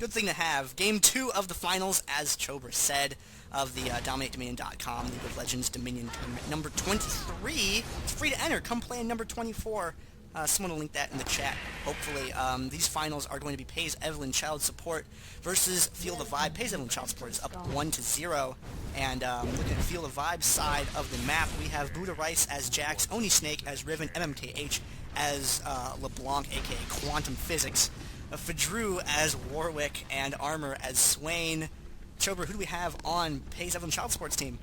Good thing to have. Game 2 of the finals, as Chobra said, of the DominateDominion.com League of Legends Dominion Tournament number 23. It's free to enter. Come play in number 24. Someone will link that in the chat, hopefully. These finals are going to be Pays Evelynn Child Support versus Feel the Vibe. Pays Evelynn Child Support is up 1-0. And looking at Feel the Vibe side of the map, we have BuddhaRice as Jax, onisnake as Riven, MMKH as LeBlanc, aka Quantum Physics, FDru as Warwick, and Armor as Swain. Chobra, who do we have on Pays Evelynn Child Support's team?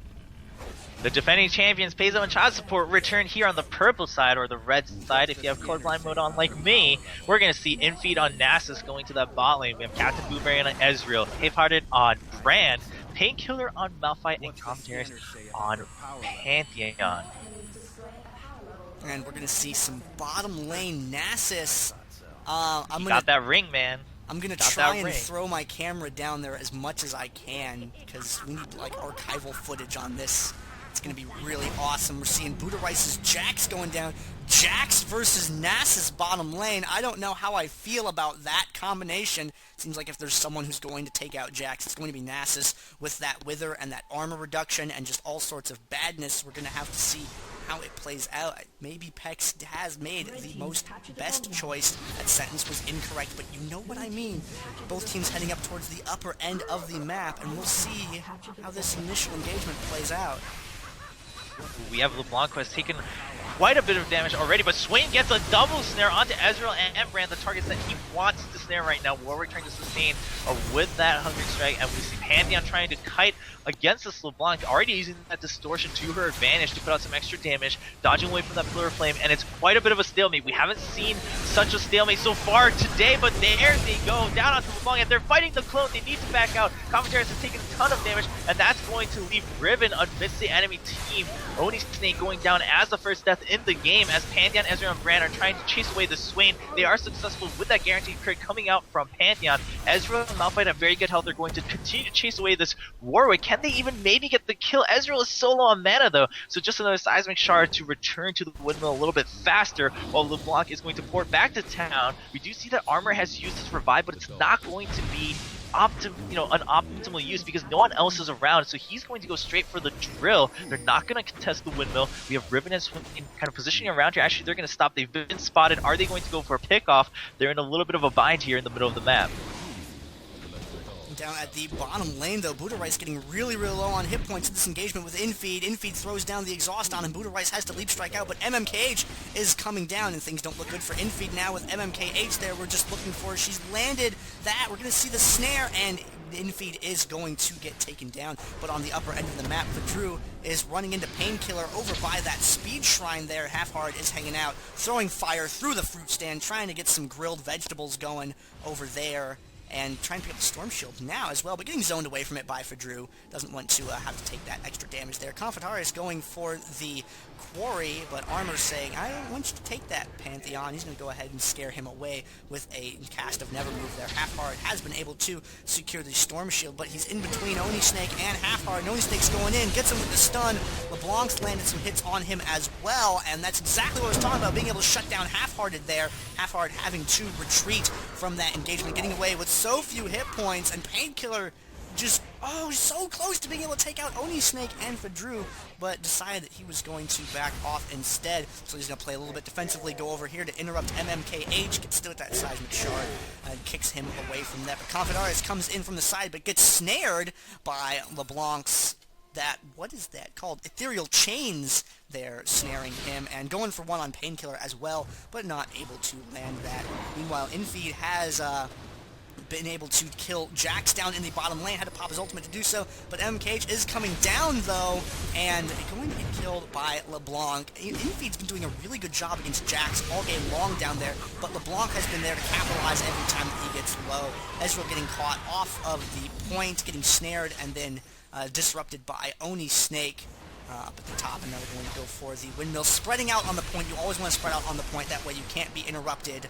The defending champions, Pays Evelynn Child Support, return here on the purple side, or the red side if you have colorblind mode on like me. We're going to see inFe on Nasus going to that bot lane. We have CaptnBuwberry on Ezreal, HaIfhearted on Brand, Painkillar on Malphite, and konfetarius on Pantheon. And we're going to see some bottom lane Nasus. Got that ring, man. I'm going to try and throw my camera down there as much as I can, because we need, like, archival footage on this. It's going to be really awesome. We're seeing BuddhaRice's Jax going down. Jax versus Nasus bottom lane. I don't know how I feel about that combination. Seems like if there's someone who's going to take out Jax, it's going to be Nasus with that wither and that armor reduction and just all sorts of badness. We're going to have to see how it plays out. Maybe Pex has made the best choice. That sentence was incorrect, but you know what I mean. Both teams heading up towards the upper end of the map, and we'll see how this initial engagement plays out. We have LeBlanc who has taken quite a bit of damage already, but Swain gets a double snare onto Ezreal and Brand, the targets that he wants to snare right now. Warwick trying to sustain with that Hungry Strike, and we see Pantheon trying to kite against this LeBlanc, already using that distortion to her advantage to put out some extra damage, dodging away from that Pillar of Flame, and it's quite a bit of a stalemate. We haven't seen such a stalemate so far today, but there they go, down onto LeBlanc, and they're fighting the clone. They need to back out. konfetarius has taken a ton of damage, and that's going to leave Riven amidst the enemy team. onisnake going down as the first death in the game, as Pantheon, Ezreal, and Brand are trying to chase away the Swain. They are successful with that guaranteed crit coming out from Pantheon. Ezreal and Malphite have very good health. They're going to continue to chase away this Warwick. Can they even maybe get the kill? Ezreal is so low on mana though, so just another seismic shard to return to the windmill a little bit faster, while LeBlanc is going to port back to town. We do see that Armor has used his revive, but it's not going to be an optimal use because no one else is around, so he's going to go straight for the drill. They're not going to contest the windmill. We have Riven and Swain kind of positioning around here. Actually, they're going to stop. They've been spotted. Are they going to go for a pickoff? They're in a little bit of a bind here in the middle of the map. Down at the bottom lane, though, BuddhaRice getting really low on hit points in this engagement with inFe. inFe throws down the exhaust on him. BuddhaRice has to leap strike out, but MMKH is coming down, and things don't look good for inFe now with MMKH there. We're just looking for, she's landed that. We're going to see the snare, and inFe is going to get taken down. But on the upper end of the map, FDru is running into Painkillar over by that speed shrine there. HaIfhearted is hanging out, throwing fire through the fruit stand, trying to get some grilled vegetables going over there, and trying to pick up the Storm Shield now as well, but getting zoned away from it by FDru. Doesn't want to have to take that extra damage there. konfetarius going for the quarry, but Armor's saying, I don't want you to take that, Pantheon. He's going to go ahead and scare him away with a cast of Nevermove there. HaIfhearted has been able to secure the Storm Shield, but he's in between onisnake and HaIfhearted. onisnake's going in, gets him with the stun. LeBlanc's landed some hits on him as well, and that's exactly what I was talking about, being able to shut down HaIfhearted there. HaIfhearted having to retreat from that engagement, getting away with so few hit points, and Painkillar just, so close to being able to take out onisnake and FDru, but decided that he was going to back off instead. So he's going to play a little bit defensively, go over here to interrupt MMKH, gets still at that seismic shard, and kicks him away from that. But konfetarius comes in from the side, but gets snared by LeBlanc's what is that called? Ethereal Chains there, snaring him, and going for one on Painkillar as well, but not able to land that. Meanwhile, inFe has been able to kill Jax down in the bottom lane, had to pop his ultimate to do so, but MMKH is coming down though, and going to get killed by LeBlanc. inFe's been doing a really good job against Jax all game long down there, but LeBlanc has been there to capitalize every time that he gets low. Ezreal getting caught off of the point, getting snared, and then disrupted by onisnake up at the top, and now we're going to go for the windmill. Spreading out on the point, you always want to spread out on the point, that way you can't be interrupted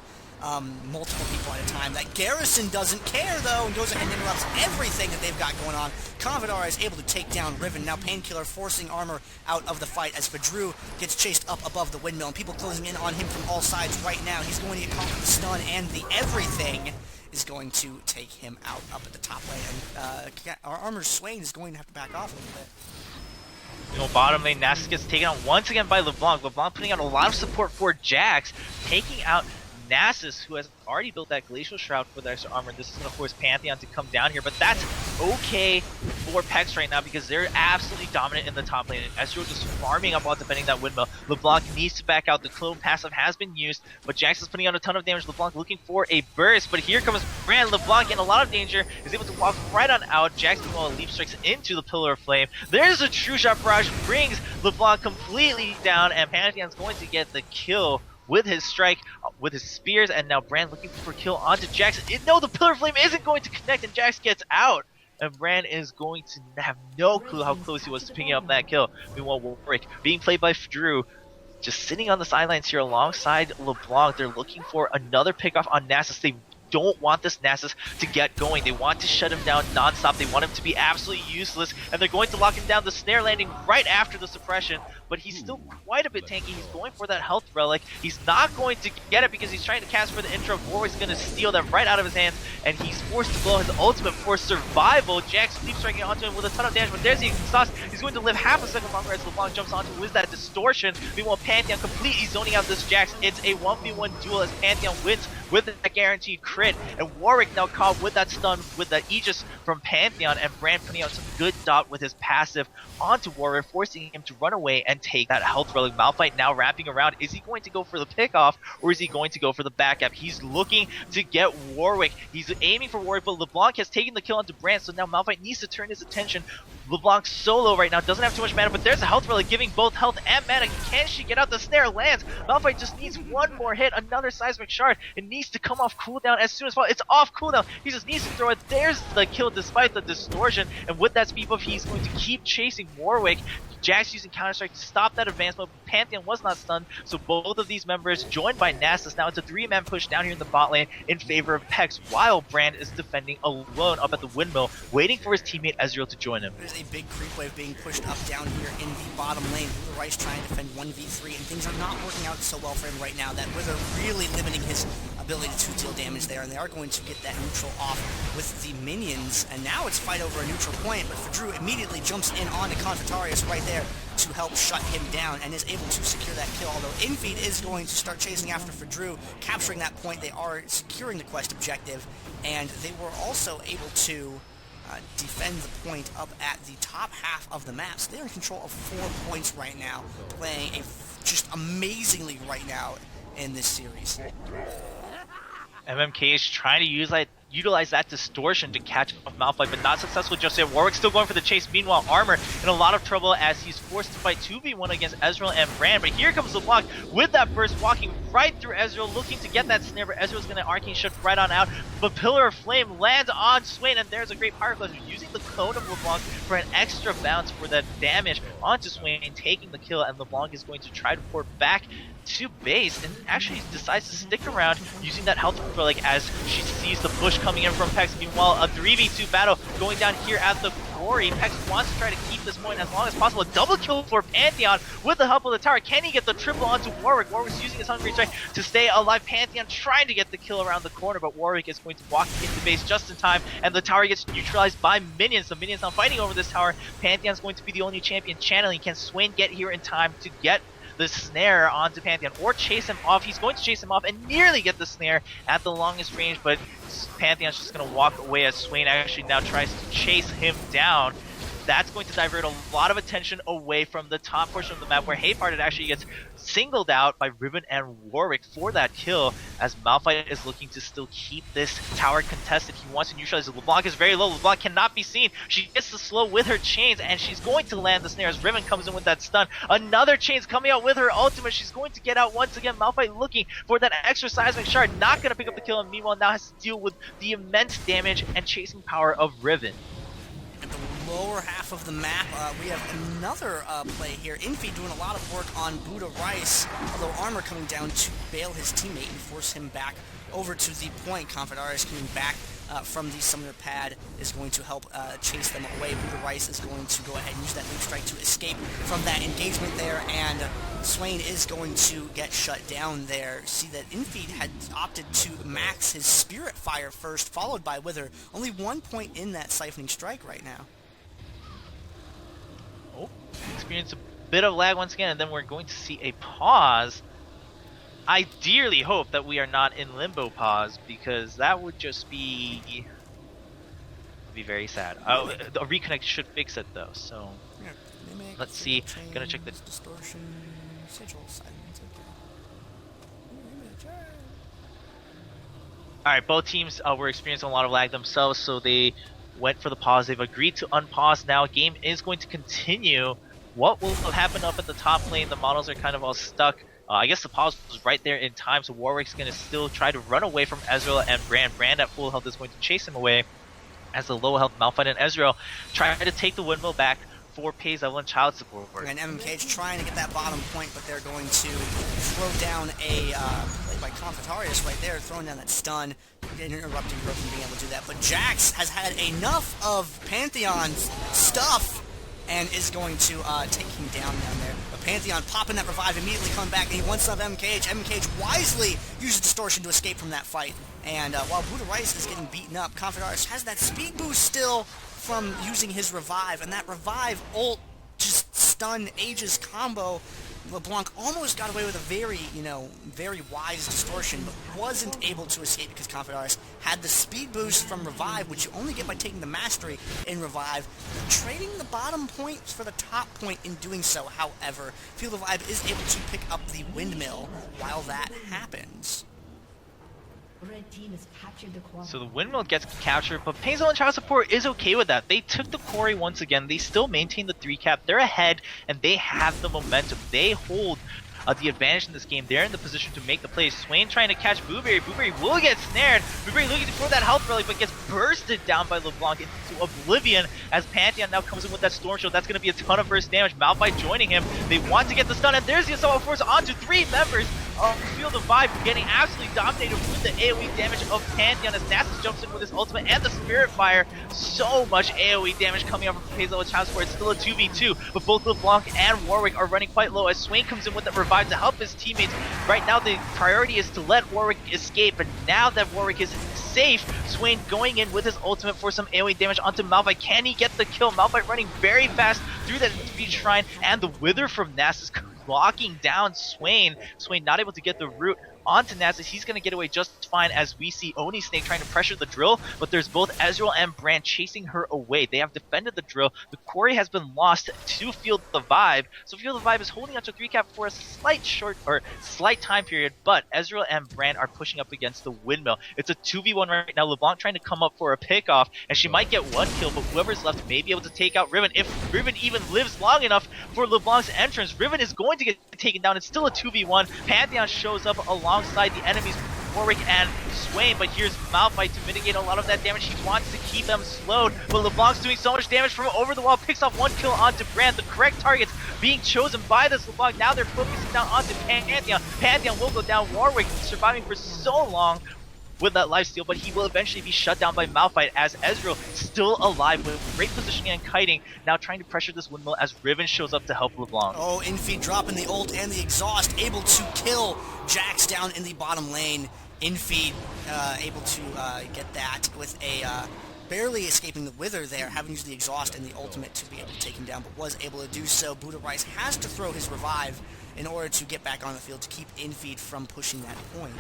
multiple people at a time. That Garrison doesn't care though, and goes ahead and interrupts everything that they've got going on. konfetarius is able to take down Riven. Now Painkillar forcing Armor out of the fight as FDru gets chased up above the windmill, and people closing in on him from all sides right now. He's going to get caught with the stun and the everything. is going to take him out up at the top lane. And our armor Swain is going to have to back off a little bit. You know, bottom lane, Nasus gets taken out once again by LeBlanc. LeBlanc putting out a lot of support for Jax, taking out Nasus, who has already built that Glacial Shroud for the extra armor. This is going to force Pantheon to come down here, but that's okay for Pex right now because they're absolutely dominant in the top lane. And Ezreal just farming up while defending that windmill. LeBlanc needs to back out. The clone passive has been used, but Jax is putting out a ton of damage. LeBlanc looking for a burst, but here comes Brand. LeBlanc in a lot of danger, is able to walk right on out. Jax meanwhile leap strikes into the Pillar of Flame. There's a true shot barrage, brings LeBlanc completely down, and Pantheon's going to get the kill with his strike, with his spears, and now Brand looking for a kill onto Jax. No, the Pillar of Flame isn't going to connect, and Jax gets out. And Brand is going to have no clue how close he was to picking up that kill. Meanwhile, Warwick being played by FDru, just sitting on the sidelines here alongside LeBlanc. They're looking for another pickoff on Nasus. They don't want this Nasus to get going. They want to shut him down non-stop. They want him to be absolutely useless, and they're going to lock him down. The snare landing right after the suppression, but he's still quite a bit tanky. He's going for that health relic. He's not going to get it because he's trying to cast for the intro. Warwick's going to steal that right out of his hands, and he's forced to blow his ultimate for survival. Jax keeps striking onto him with a ton of damage, but there's the exhaust. He's going to live half a second longer as LeBlanc jumps onto him with that distortion. Meanwhile, Pantheon completely zoning out this Jax. It's a 1v1 duel as Pantheon wins with that guaranteed crit, and Warwick now caught with that stun with the Aegis from Pantheon, and Brand putting out some good dot with his passive onto Warwick, forcing him to run away and take that health relic. Malphite now wrapping around. Is he going to go for the pickoff, or is he going to go for the backup? He's looking to get Warwick. He's aiming for Warwick, but LeBlanc has taken the kill onto Brand, so now Malphite needs to turn his attention. LeBlanc solo right now, doesn't have too much mana, but there's a health relic giving both health and mana. Can she get out? The snare lands. Malphite just needs one more hit, another seismic shard. It needs to come off cooldown as soon as possible. It's off cooldown. He just needs to throw it. There's the kill despite the distortion, and with that speed buff, he's going to keep chasing Warwick. Jax using Counter-Strike to stop that advancement. Pantheon was not stunned, so both of these members joined by Nasus. Now it's a 3-man push down here in the bot lane in favor of Pex, while Brand is defending alone up at the windmill, waiting for his teammate Ezreal to join him. There's a big creep wave being pushed up down here in the bottom lane. BuddhaRice trying to defend 1v3, and things are not working out so well for him right now. That Wither really limiting his ability to deal damage there, and they are going to get that neutral off with the minions. And now it's fight over a neutral point, but FDru immediately jumps in onto konfetarius right there to help shut him down and is able to secure that kill, although inFe is going to start chasing after FDru, capturing that point. They are securing the quest objective, and they were also able to defend the point up at the top half of the map. So they're in control of 4 points right now, playing just amazingly right now in this series. MMKH trying to utilize that distortion to catch up with Malphite, but not successful just yet. Warwick still going for the chase. Meanwhile, Armor in a lot of trouble as he's forced to fight 2v1 against Ezreal and Brand. But here comes LeBlanc with that burst, walking right through Ezreal, looking to get that snare, but Ezreal's going to Arcane Shift right on out. But Pillar of Flame lands on Swain, and there's a great Power Clutch using the cone of LeBlanc for an extra bounce for that damage onto Swain, taking the kill, and LeBlanc is going to try to port back to base, and actually decides to stick around using that health relic as she sees the push coming in from Pex. Meanwhile, a 3v2 battle going down here at the quarry. Pex wants to try to keep this point as long as possible. A double kill for Pantheon with the help of the tower. Can he get the triple onto Warwick? Warwick's using his Hungry Strike to stay alive. Pantheon trying to get the kill around the corner, but Warwick is going to walk into base just in time, and the tower gets neutralized by minions. The minions now fighting over this tower. Pantheon's going to be the only champion channeling. Can Swain get here in time to get the snare onto Pantheon or chase him off? He's going to chase him off and nearly get the snare at the longest range, but Pantheon's just going to walk away as Swain actually now tries to chase him down. That's going to divert a lot of attention away from the top portion of the map, where HaIfhearted actually gets singled out by Riven and Warwick for that kill, as Malphite is looking to still keep this tower contested. He wants to neutralize it. LeBlanc is very low. LeBlanc cannot be seen. She gets the slow with her chains, and she's going to land the snare as Riven comes in with that stun. Another chain's coming out with her ultimate. She's going to get out once again. Malphite looking for that extra seismic shard, not going to pick up the kill, and meanwhile now has to deal with the immense damage and chasing power of Riven. At the lower half of the map, we have another play here. inFe doing a lot of work on BuddhaRice, although Armor coming down to bail his teammate and force him back over to the point. konfetarius coming back from the summoner pad is going to help chase them away. BuddhaRice is going to go ahead and use that loop strike to escape from that engagement there, and Swain is going to get shut down there. See that inFe had opted to max his Spirit Fire first, followed by Wither. Only 1 point in that Siphoning Strike right now. Oh, experience a bit of lag once again, and then we're going to see a pause. I dearly hope that we are not in limbo pause, because that would just be very sad. A reconnect should fix it though, so Yeah, let's see. Gonna check the distortion, sigil, silence, okay. Alright, both teams were experiencing a lot of lag themselves, so they went for the pause. They've agreed to unpause now. Game is going to continue. What will happen up at the top lane? The models are kind of all stuck. I guess the pause was right there in time, so Warwick's going to still try to run away from Ezreal and Brand. Brand at full health is going to chase him away, as the low health Malphite and Ezreal try to take the windmill back for Pays, Evelynn, child support. And MMKH trying to get that bottom point, but they're going to throw down a play by konfetarius right there, throwing down that stun, interrupting growth from being able to do that. But Jax has had enough of Pantheon's stuff and is going to take him down there. But Pantheon popping that revive, immediately coming back, and he wants some MMKH. MMKH wisely uses distortion to escape from that fight. And while BuddhaRice is getting beaten up, konfetarius has that speed boost still from using his revive, and that revive ult just stun Aegis combo. LeBlanc almost got away with a very, very wise distortion, but wasn't able to escape because konfetarius had the speed boost from Revive, which you only get by taking the mastery in Revive, trading the bottom points for the top point in doing so. However, Field of Revive is able to pick up the windmill while that happens. Red team has captured the quarry. So the windmill gets captured, but Pays and child support is okay with that. They took the quarry once again. They still maintain the 3 cap. They're ahead, and they have the momentum. They hold the advantage in this game. They're in the position to make the play. Swain trying to catch BuddhaRice. BuddhaRice will get snared. BuddhaRice looking to throw that health relic, but gets bursted down by LeBlanc into oblivion as Pantheon now comes in with that Storm Shield. That's going to be a ton of burst damage. Malphite joining him. They want to get the stun, and there's the Assault Force onto 3 members of Field of Revive, getting absolutely dominated with the AoE damage of Pantheon as Nasus jumps in with his ultimate and the Spirit Fire. So much AoE damage coming out from Pays with child support. It's still a 2v2, but both LeBlanc and Warwick are running quite low as Swain comes in with that Revive to help his teammates. Right now the priority is to let Warwick escape, but now that Warwick is safe, Swain going in with his ultimate for some AoE damage onto Malphite. Can he get the kill? Malphite running very fast through that speed shrine, and the Wither from Nasus locking down Swain. Swain not able to get the root onto Nasus. He's going to get away just fine as we see onisnake trying to pressure the drill, but there's both Ezreal and Brand chasing her away. They have defended the drill. The quarry has been lost to Field of Revive, so Field of Revive is holding onto 3 cap for a slight time period, but Ezreal and Brand are pushing up against the windmill. It's a 2v1 right now. LeBlanc trying to come up for a pickoff, and she might get 1 kill, but whoever's left may be able to take out Riven. If Riven even lives long enough for LeBlanc's entrance, Riven is going to get taken down. It's still a 2v1. Pantheon shows up alongside the enemies, Warwick and Swain, but here's Malphite to mitigate a lot of that damage. He wants to keep them slowed, but LeBlanc's doing so much damage from over the wall, picks off 1 kill onto Brand. The correct targets being chosen by this LeBlanc. Now they're focusing down onto Pantheon. Pantheon will go down. Warwick surviving for so long with that lifesteal, but he will eventually be shut down by Malphite as Ezreal still alive with great positioning and kiting, now trying to pressure this windmill as Riven shows up to help LeBlanc. Oh, inFe dropping the ult and the exhaust, able to kill Jax down in the bottom lane. inFe able to get that with a barely escaping the Wither there, having used the exhaust and the ultimate to be able to take him down, but was able to do so. BuddhaRice has to throw his revive in order to get back on the field to keep inFe from pushing that point.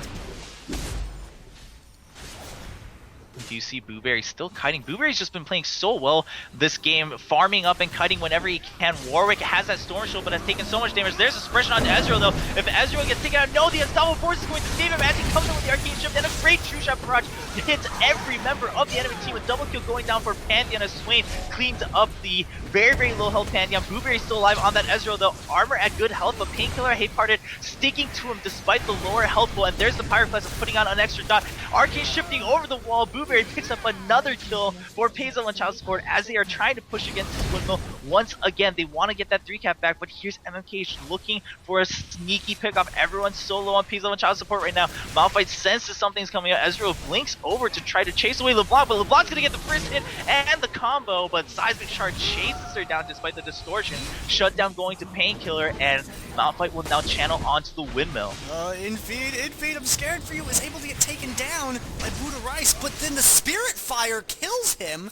Do you see BuddhaRice still kiting? BuddhaRice's just been playing so well this game, farming up and kiting whenever he can. Warwick has that Storm Shield, but has taken so much damage. There's a suppression onto Ezreal, though. If Ezreal gets taken out, no, the Unstoppable Force is going to save him as he comes in with the Arcane Shift, and a great True Shot barrage hits every member of the enemy team with double kill going down for Pantheon as Swain cleans up the very, very low health Pantheon. BuddhaRice still alive on that Ezreal, though. Armor at good health, but Painkillar, HaIfhearted sticking to him despite the lower health pool, and there's the Pyroclast putting on an extra dot. Arcane shifting over the wall. BuddhaRice picks up another kill for Pays and child support as they are trying to push against this windmill. Once again, they want to get that 3-cap back, but here's MMKH looking for a sneaky pickoff. Everyone's so low on P's level child support right now. Malphite senses something's coming out. Ezreal blinks over to try to chase away LeBlanc, but LeBlanc's gonna get the first hit and the combo, but Seismic Shard chases her down despite the distortion. Shutdown going to Painkillar, and Malphite will now channel onto the windmill. inFe, I'm scared for you, is able to get taken down by BuddhaRice, but then the Spirit Fire kills him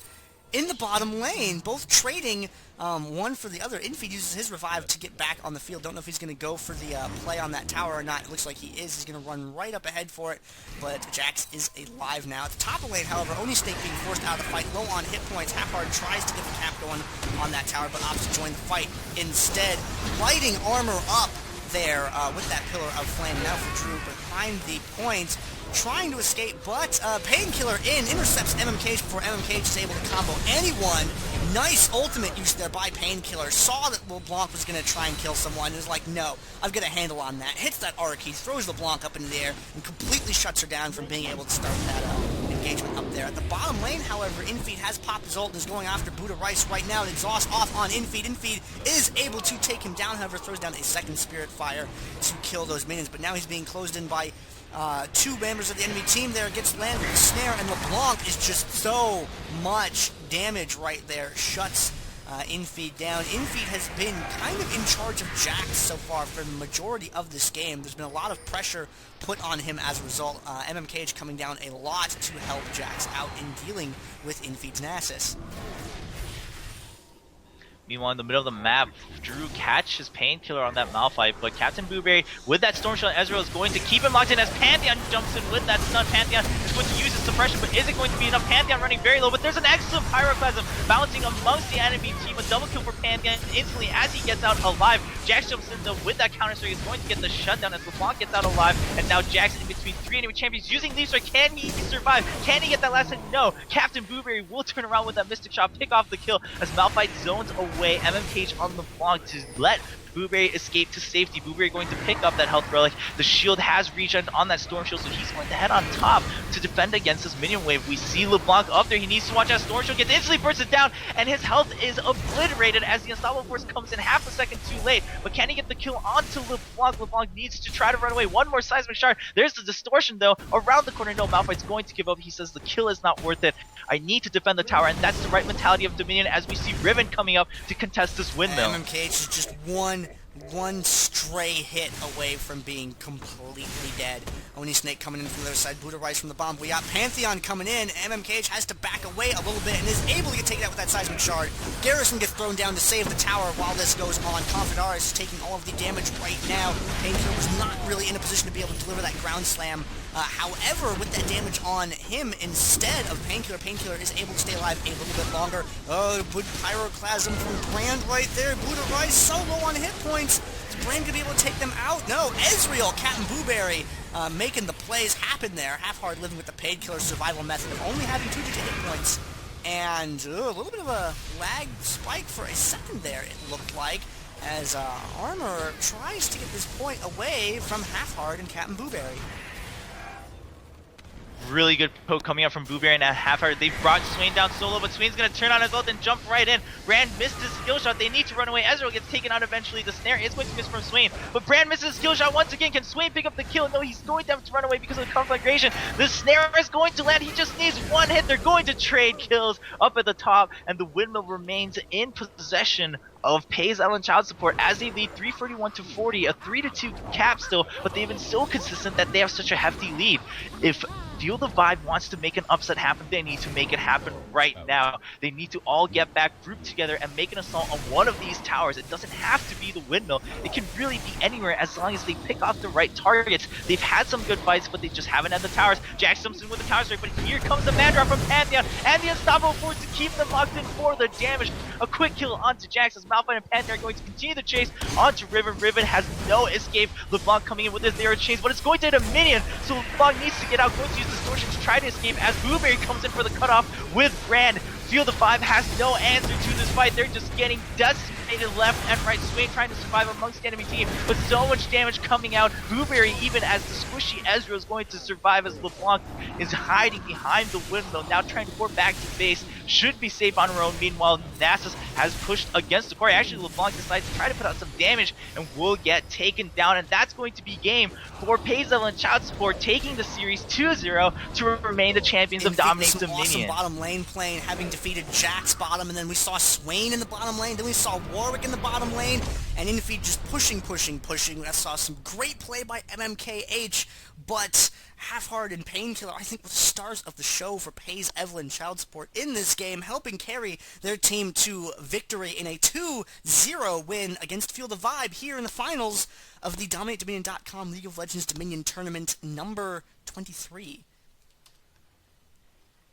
in the bottom lane, both trading one for the other. inFe uses his revive to get back on the field. Don't know if he's going to go for the play on that tower or not. It looks like he is. He's going to run right up ahead for it, but Jax is alive now. At the top of the lane, however, onisnake being forced out of the fight, low on hit points. HaIfhearted tries to get the cap going on that tower, but opts to join the fight instead. Lighting armor up there with that Pillar of Flame. Now for Drew behind the point, trying to escape, but Painkillar intercepts MMKH before MMKH is able to combo anyone. Nice ultimate use there by Painkillar. Saw that LeBlanc was going to try and kill someone and was like, no, I've got a handle on that. Hits that aura key, throws LeBlanc up in the air, and completely shuts her down from being able to start that engagement up there. At the bottom lane, however, inFe has popped his ult and is going after BuddhaRice right now. Exhaust off on inFe. inFe is able to take him down, however, throws down a second Spirit Fire to kill those minions, but now he's being closed in by two members of the enemy team there. Gets landed with the snare, and LeBlanc is just so much damage right there. Shuts inFe down. inFe has been kind of in charge of Jax so far for the majority of this game. There's been a lot of pressure put on him as a result. MMKH coming down a lot to help Jax out in dealing with inFe's Nasus. Meanwhile, in the middle of the map, Drew catches Painkillar on that Malphite, but CaptnBuwberry with that Storm Shield Ezreal is going to keep him locked in as Pantheon jumps in with that stun. Pantheon is going to use his suppression, but is it going to be enough? Pantheon running very low, but there's an excellent Pyroclasm bouncing amongst the enemy team. A double kill for Pantheon instantly as he gets out alive. Jax jumps in though with that counter, so he's going to get the shutdown as LeBlanc gets out alive, and now Jax in between three enemy champions using Leaf Strike. Can he survive? Can he get that last hit? No. CaptnBuwberry will turn around with that Mystic Shot, pick off the kill as Malphite zones away. MMKH on LeBlanc to let Buwberry escape to safety. Buwberry going to pick up that health relic. The shield has regen on that Storm Shield, so he's going to head on top to defend against this minion wave. We see LeBlanc up there. He needs to watch out. Storm Shield gets instantly bursted down, and his health is obliterated as the Unstoppable Force comes in half a second too late. But can he get the kill onto LeBlanc? LeBlanc needs to try to run away. One more Seismic Shard. There's the distortion though. Around the corner, no, Malphite's going to give up. He says the kill is not worth it. I need to defend the tower, and that's the right mentality of Dominion as we see Riven coming up to contest this windmill. MMKH is just one stray hit away from being completely dead. onisnake coming in from the other side, BuddhaRice from the bomb. We got Pantheon coming in. MMKH has to back away a little bit and is able to get taken out with that Seismic Shard. Garrison gets thrown down to save the tower while this goes on. konfetarius is taking all of the damage right now. Painkillar was not really in a position to be able to deliver that ground slam. However, with that damage on him instead of Painkillar, Painkillar is able to stay alive a little bit longer. Oh, good Pyroclasm from Brand right there. BuddhaRice so low on hit points. Is Brand going to be able to take them out? No, Ezreal, CaptnBuwberry making the plays happen there. HaIfhearted living with the Painkillar survival method of only having 2 digit hit points. And a little bit of a lag spike for a second there, it looked like, as Armor tries to get this point away from HaIfhearted and CaptnBuwberry. Really good poke coming out from Buwberry and HaIfhearted. They brought Swain down solo, but Swain's going to turn on his ult and jump right in. Brand missed his skill shot. They need to run away. Ezreal gets taken out eventually. The snare is going to miss from Swain, but Brand misses his skill shot once again. Can Swain pick up the kill? No, he's going to have to run away because of the conflagration. The snare is going to land. He just needs one hit. They're going to trade kills up at the top, and the windmill remains in possession of Pay's Ellen child support as they lead 341-40, a 3-2 cap still, but they've been so consistent that they have such a hefty lead. If Feel the Vibe wants to make an upset happen, they need to make it happen right now. They need to all get back, group together, and make an assault on one of these towers. It doesn't have to be the windmill. It can really be anywhere as long as they pick off the right targets. They've had some good fights, but they just haven't had the towers. Jax jumps in with the tower strike, but here comes the man drop from Pantheon, and the Unstoppable Force to keep them locked in for the damage. A quick kill onto Jax as Malphite and Pantheon are going to continue the chase onto Riven. Riven has no escape. LeBlanc coming in with his narrow chains, but it's going to hit a minion, so LeBlanc needs to get out, going to use distortion to try to escape as Buwberry comes in for the cutoff with Brand. Feel the Vibe has no answer to this fight. They're just getting decimated separated left and right. Swain trying to survive amongst the enemy team, but so much damage coming out. Buwberry, even as the squishy Ezreal, is going to survive as LeBlanc is hiding behind the windmill, now trying to pour back to base. Should be safe on her own. Meanwhile, Nasus has pushed against the core. Actually, LeBlanc decides to try to put out some damage and will get taken down, and that's going to be game for Evelynn Child Support, taking the series 2-0 to remain the champions of Dominate Dominion. Awesome bottom lane playing, having defeated Jax bottom, and then we saw Swain in the bottom lane, then we saw Warwick in the bottom lane, and inFe just pushing. I saw some great play by MMKH, but HaIfhearted and Painkillar, I think, were the stars of the show for Evelynn Child Support in this game, helping carry their team to victory in a 2-0 win against Feel the Vibe here in the finals of the DominateDominion.com League of Legends Dominion Tournament number 23.